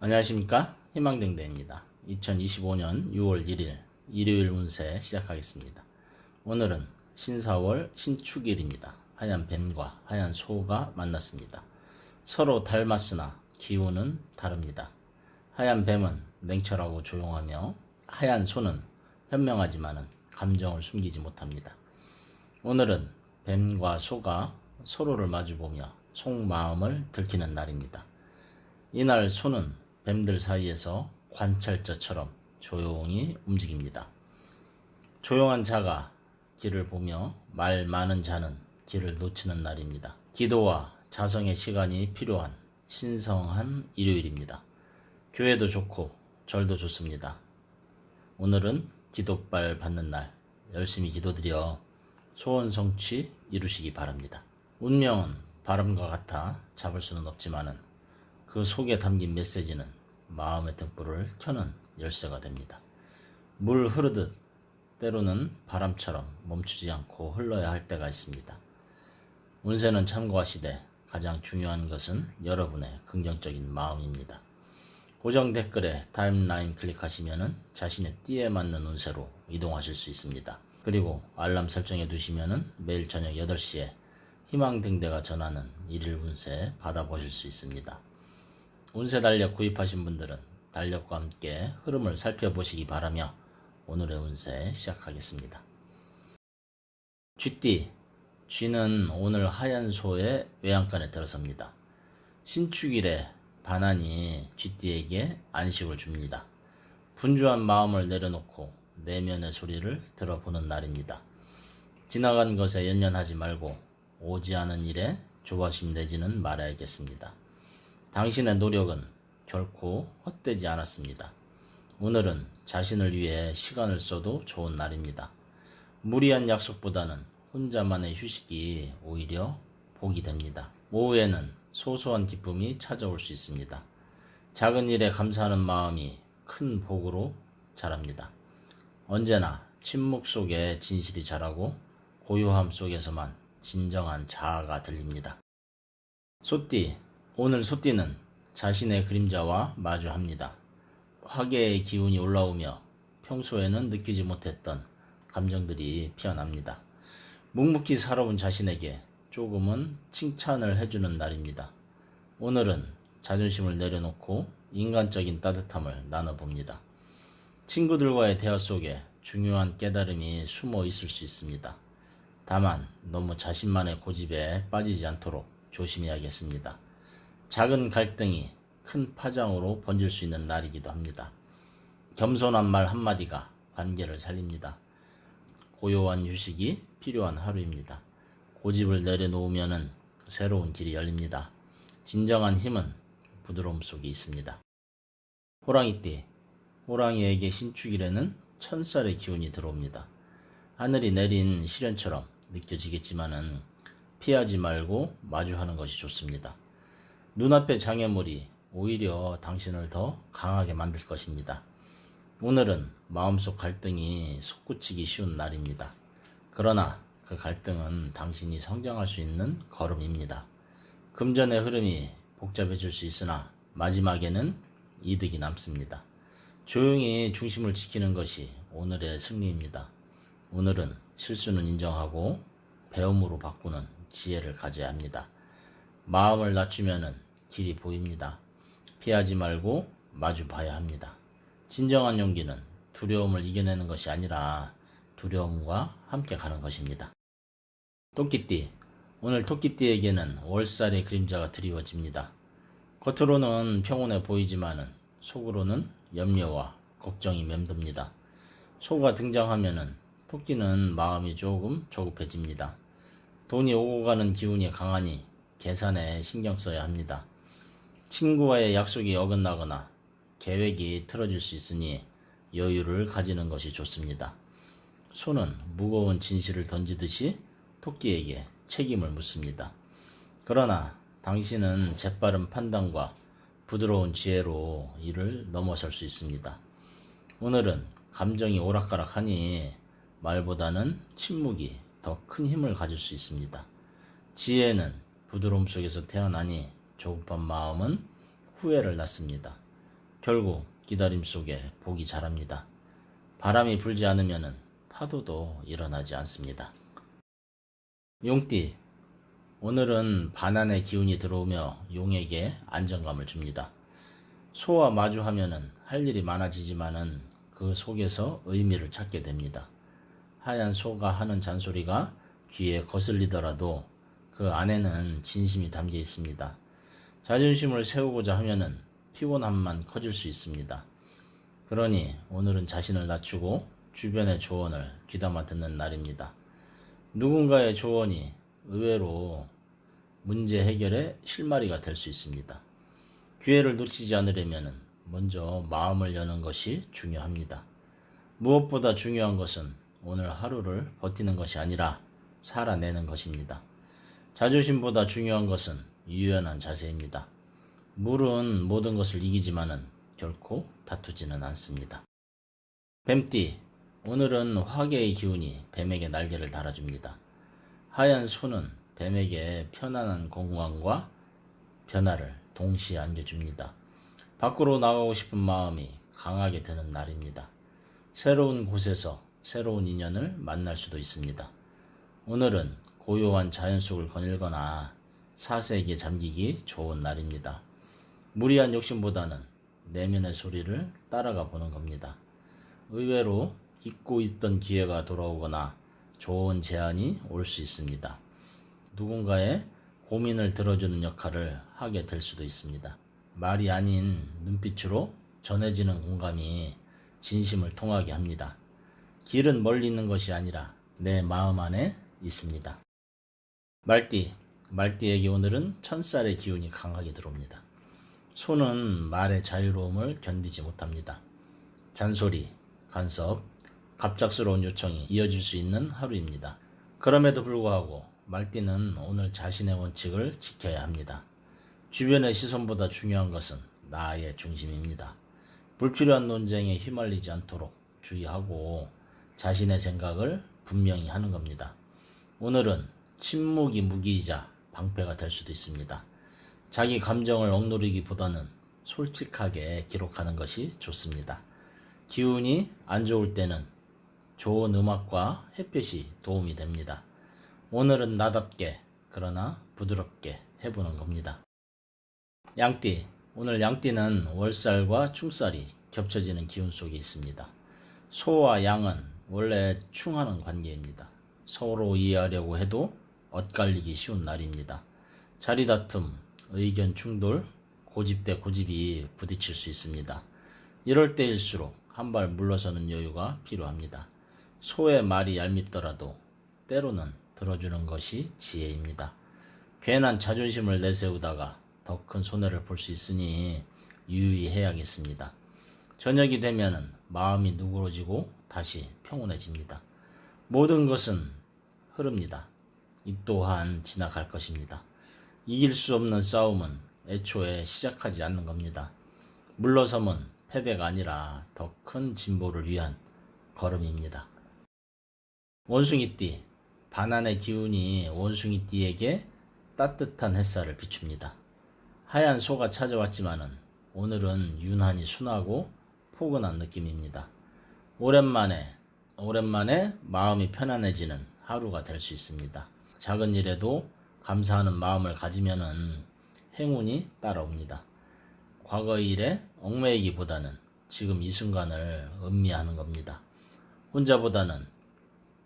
안녕하십니까? 희망등대입니다. 2025년 6월 1일 일요일 운세 시작하겠습니다. 오늘은 신사월 신축일입니다. 하얀 뱀과 하얀 소가 만났습니다. 서로 닮았으나 기운은 다릅니다. 하얀 뱀은 냉철하고 조용하며 하얀 소는 현명하지만 감정을 숨기지 못합니다. 오늘은 뱀과 소가 서로를 마주보며 속마음을 들키는 날입니다. 이날 소는 뱀들 사이에서 관찰자처럼 조용히 움직입니다. 조용한 자가 길을 보며 말 많은 자는 길을 놓치는 날입니다. 기도와 자성의 시간이 필요한 신성한 일요일입니다. 교회도 좋고 절도 좋습니다. 오늘은 기도발 받는 날, 열심히 기도드려 소원 성취 이루시기 바랍니다. 운명은 바람과 같아 잡을 수는 없지만은 그 속에 담긴 메시지는 마음의 등불을 켜는 열쇠가 됩니다. 물 흐르듯 때로는 바람처럼 멈추지 않고 흘러야 할 때가 있습니다. 운세는 참고하시되 가장 중요한 것은 여러분의 긍정적인 마음입니다. 고정 댓글에 타임라인 클릭하시면 자신의 띠에 맞는 운세로 이동하실 수 있습니다. 그리고 알람 설정해 두시면 매일 저녁 8시에 희망등대가 전하는 일일 운세 받아보실 수 있습니다. 운세 달력 구입하신 분들은 달력과 함께 흐름을 살펴보시기 바라며 오늘의 운세 시작하겠습니다. 쥐띠, 쥐는 오늘 하얀 소의 외양간에 들어섭니다. 신축일에 반환이 쥐띠에게 안식을 줍니다. 분주한 마음을 내려놓고 내면의 소리를 들어보는 날입니다. 지나간 것에 연연하지 말고 오지 않은 일에 조바심 내지는 말아야겠습니다. 당신의 노력은 결코 헛되지 않았습니다. 오늘은 자신을 위해 시간을 써도 좋은 날입니다. 무리한 약속보다는 혼자만의 휴식이 오히려 복이 됩니다. 오후에는 소소한 기쁨이 찾아올 수 있습니다. 작은 일에 감사하는 마음이 큰 복으로 자랍니다. 언제나 침묵 속에 진실이 자라고 고요함 속에서만 진정한 자아가 들립니다. 소띠, 오늘 소띠는 자신의 그림자와 마주합니다. 화계의 기운이 올라오며 평소에는 느끼지 못했던 감정들이 피어납니다. 묵묵히 살아온 자신에게 조금은 칭찬을 해주는 날입니다. 오늘은 자존심을 내려놓고 인간적인 따뜻함을 나눠봅니다. 친구들과의 대화 속에 중요한 깨달음이 숨어 있을 수 있습니다. 다만 너무 자신만의 고집에 빠지지 않도록 조심해야겠습니다. 작은 갈등이 큰 파장으로 번질 수 있는 날이기도 합니다. 겸손한 말 한마디가 관계를 살립니다. 고요한 휴식이 필요한 하루입니다. 고집을 내려놓으면 새로운 길이 열립니다. 진정한 힘은 부드러움 속에 있습니다. 호랑이띠, 호랑이에게 신축일에는 천살의 기운이 들어옵니다. 하늘이 내린 시련처럼 느껴지겠지만은 피하지 말고 마주하는 것이 좋습니다. 눈앞의 장애물이 오히려 당신을 더 강하게 만들 것입니다. 오늘은 마음속 갈등이 솟구치기 쉬운 날입니다. 그러나 그 갈등은 당신이 성장할 수 있는 걸음입니다. 금전의 흐름이 복잡해질 수 있으나 마지막에는 이득이 남습니다. 조용히 중심을 지키는 것이 오늘의 승리입니다. 오늘은 실수는 인정하고 배움으로 바꾸는 지혜를 가져야 합니다. 마음을 낮추면 길이 보입니다. 피하지 말고 마주 봐야 합니다. 진정한 용기는 두려움을 이겨내는 것이 아니라 두려움과 함께 가는 것입니다. 토끼띠, 오늘 토끼띠에게는 월살의 그림자가 드리워집니다. 겉으로는 평온해 보이지만은 속으로는 염려와 걱정이 맴돕니다. 소가 등장하면은 토끼는 마음이 조금 조급해집니다. 돈이 오고 가는 기운이 강하니 계산에 신경 써야 합니다. 친구와의 약속이 어긋나거나 계획이 틀어질 수 있으니 여유를 가지는 것이 좋습니다. 소는 무거운 진실을 던지듯이 토끼에게 책임을 묻습니다. 그러나 당신은 재빠른 판단과 부드러운 지혜로 이를 넘어설 수 있습니다. 오늘은 감정이 오락가락하니 말보다는 침묵이 더 큰 힘을 가질 수 있습니다. 지혜는 부드러움 속에서 태어나니 조급한 마음은 후회를 낳습니다. 결국 기다림 속에 복이 자랍니다. 바람이 불지 않으면 파도도 일어나지 않습니다. 용띠, 오늘은 반환의 기운이 들어오며 용에게 안정감을 줍니다. 소와 마주하면 할 일이 많아지지만은 그 속에서 의미를 찾게 됩니다. 하얀 소가 하는 잔소리가 귀에 거슬리더라도 그 안에는 진심이 담겨 있습니다. 자존심을 세우고자 하면은 피곤함만 커질 수 있습니다. 그러니 오늘은 자신을 낮추고 주변의 조언을 귀담아 듣는 날입니다. 누군가의 조언이 의외로 문제 해결의 실마리가 될 수 있습니다. 기회를 놓치지 않으려면 먼저 마음을 여는 것이 중요합니다. 무엇보다 중요한 것은 오늘 하루를 버티는 것이 아니라 살아내는 것입니다. 자존심보다 중요한 것은 유연한 자세입니다. 물은 모든 것을 이기지만은 결코 다투지는 않습니다. 뱀띠, 오늘은 화계의 기운이 뱀에게 날개를 달아줍니다. 하얀 소는 뱀에게 편안한 공간과 변화를 동시에 안겨줍니다. 밖으로 나가고 싶은 마음이 강하게 드는 날입니다. 새로운 곳에서 새로운 인연을 만날 수도 있습니다. 오늘은 고요한 자연 속을 거닐거나 사색에 잠기기 좋은 날입니다. 무리한 욕심보다는 내면의 소리를 따라가 보는 겁니다. 의외로 잊고 있던 기회가 돌아오거나 좋은 제안이 올 수 있습니다. 누군가의 고민을 들어주는 역할을 하게 될 수도 있습니다. 말이 아닌 눈빛으로 전해지는 공감이 진심을 통하게 합니다. 길은 멀리 있는 것이 아니라 내 마음 안에 있습니다. 말띠, 말띠에게 오늘은 천살의 기운이 강하게 들어옵니다. 소는 말의 자유로움을 견디지 못합니다. 잔소리, 간섭, 갑작스러운 요청이 이어질 수 있는 하루입니다. 그럼에도 불구하고 말띠는 오늘 자신의 원칙을 지켜야 합니다. 주변의 시선보다 중요한 것은 나의 중심입니다. 불필요한 논쟁에 휘말리지 않도록 주의하고 자신의 생각을 분명히 하는 겁니다. 오늘은 침묵이 무기이자 방패가 될 수도 있습니다. 자기 감정을 억누르기보다는 솔직하게 기록하는 것이 좋습니다. 기운이 안 좋을 때는 좋은 음악과 햇빛이 도움이 됩니다. 오늘은 나답게 그러나 부드럽게 해보는 겁니다. 양띠, 오늘 양띠는 월살과 충살이 겹쳐지는 기운 속에 있습니다. 소와 양은 원래 충하는 관계입니다. 서로 이해하려고 해도 엇갈리기 쉬운 날입니다. 자리다툼, 의견 충돌, 고집 대 고집이 부딪힐 수 있습니다. 이럴 때일수록 한 발 물러서는 여유가 필요합니다. 소의 말이 얄밉더라도 때로는 들어주는 것이 지혜입니다. 괜한 자존심을 내세우다가 더 큰 손해를 볼 수 있으니 유의해야겠습니다. 저녁이 되면 마음이 누그러지고 다시 평온해집니다. 모든 것은 흐릅니다. 이 또한 지나갈 것입니다. 이길 수 없는 싸움은 애초에 시작하지 않는 겁니다. 물러섬은 패배가 아니라 더 큰 진보를 위한 걸음입니다. 원숭이띠, 반환의 기운이 원숭이띠에게 따뜻한 햇살을 비춥니다. 하얀 소가 찾아왔지만은 오늘은 유난히 순하고 포근한 느낌입니다. 오랜만에 마음이 편안해지는 하루가 될 수 있습니다. 작은 일에도 감사하는 마음을 가지면은 행운이 따라옵니다. 과거의 일에 얽매이기보다는 지금 이 순간을 음미하는 겁니다. 혼자보다는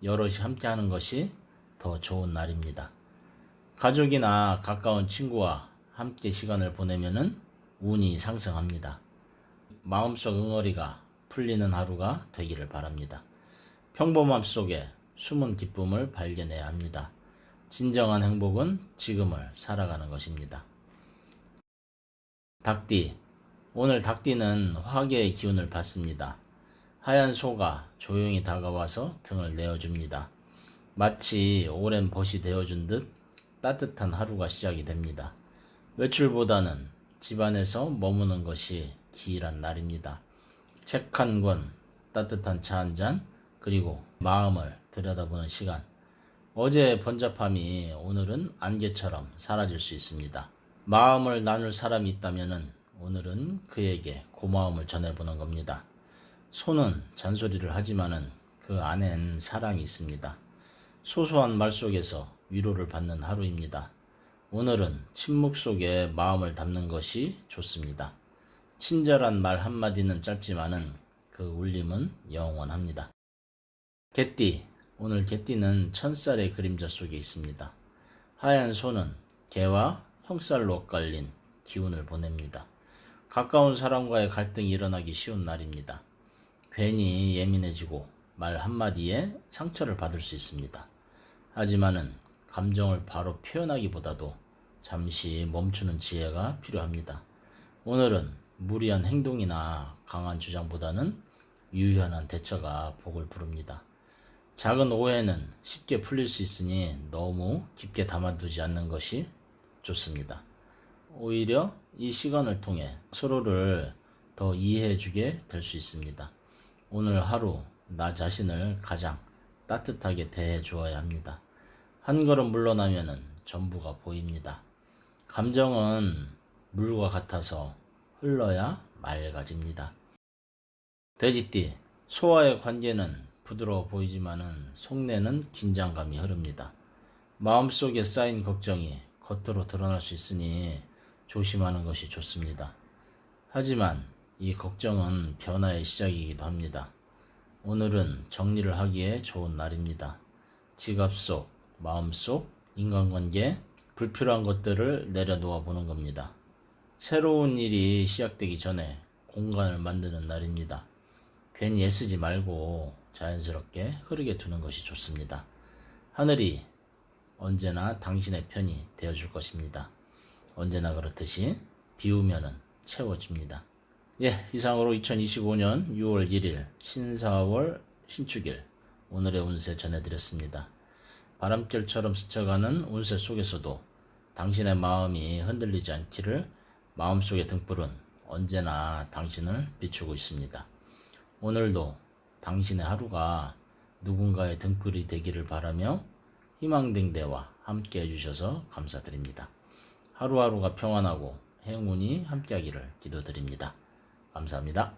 여럿이 함께 하는 것이 더 좋은 날입니다. 가족이나 가까운 친구와 함께 시간을 보내면은 운이 상승합니다. 마음속 응어리가 풀리는 하루가 되기를 바랍니다. 평범함 속에 숨은 기쁨을 발견해야 합니다. 진정한 행복은 지금을 살아가는 것입니다. 닭띠, 오늘 닭띠는 화계의 기운을 받습니다. 하얀 소가 조용히 다가와서 등을 내어줍니다. 마치 오랜 벗이 되어준 듯 따뜻한 하루가 시작이 됩니다. 외출보다는 집안에서 머무는 것이 기이한 날입니다. 책 한 권, 따뜻한 차 한 잔, 그리고 마음을 들여다보는 시간. 어제의 번잡함이 오늘은 안개처럼 사라질 수 있습니다. 마음을 나눌 사람이 있다면 오늘은 그에게 고마움을 전해보는 겁니다. 소는 잔소리를 하지만은 그 안엔 사랑이 있습니다. 소소한 말 속에서 위로를 받는 하루입니다. 오늘은 침묵 속에 마음을 담는 것이 좋습니다. 친절한 말 한마디는 짧지만은 그 울림은 영원합니다. 개띠, 오늘 개띠는 천쌀의 그림자 속에 있습니다. 하얀 소는 개와 형살로 엇갈린 기운을 보냅니다. 가까운 사람과의 갈등이 일어나기 쉬운 날입니다. 괜히 예민해지고 말 한마디에 상처를 받을 수 있습니다. 하지만은 감정을 바로 표현하기보다도 잠시 멈추는 지혜가 필요합니다. 오늘은 무리한 행동이나 강한 주장보다는 유연한 대처가 복을 부릅니다. 작은 오해는 쉽게 풀릴 수 있으니 너무 깊게 담아두지 않는 것이 좋습니다. 오히려 이 시간을 통해 서로를 더 이해해주게 될 수 있습니다. 오늘 하루 나 자신을 가장 따뜻하게 대해 주어야 합니다. 한 걸음 물러나면은 전부가 보입니다. 감정은 물과 같아서 흘러야 맑아집니다. 돼지띠, 소와의 관계는 부드러워 보이지만은 속내는 긴장감이 흐릅니다. 마음속에 쌓인 걱정이 겉으로 드러날 수 있으니 조심하는 것이 좋습니다. 하지만 이 걱정은 변화의 시작이기도 합니다. 오늘은 정리를 하기에 좋은 날입니다. 지갑 속, 마음속, 인간관계, 불필요한 것들을 내려놓아 보는 겁니다. 새로운 일이 시작되기 전에 공간을 만드는 날입니다. 괜히 애쓰지 말고 자연스럽게 흐르게 두는 것이 좋습니다. 하늘이 언제나 당신의 편이 되어줄 것입니다. 언제나 그렇듯이 비우면은 채워집니다. 이상으로 2025년 6월 1일 신사월 신축일 오늘의 운세 전해드렸습니다. 바람결처럼 스쳐가는 운세 속에서도 당신의 마음이 흔들리지 않기를 마음속의 등불은 언제나 당신을 비추고 있습니다. 오늘도 당신의 하루가 누군가의 등불이 되기를 바라며 희망댕대와 함께 해주셔서 감사드립니다. 하루하루가 평안하고 행운이 함께하기를 기도드립니다. 감사합니다.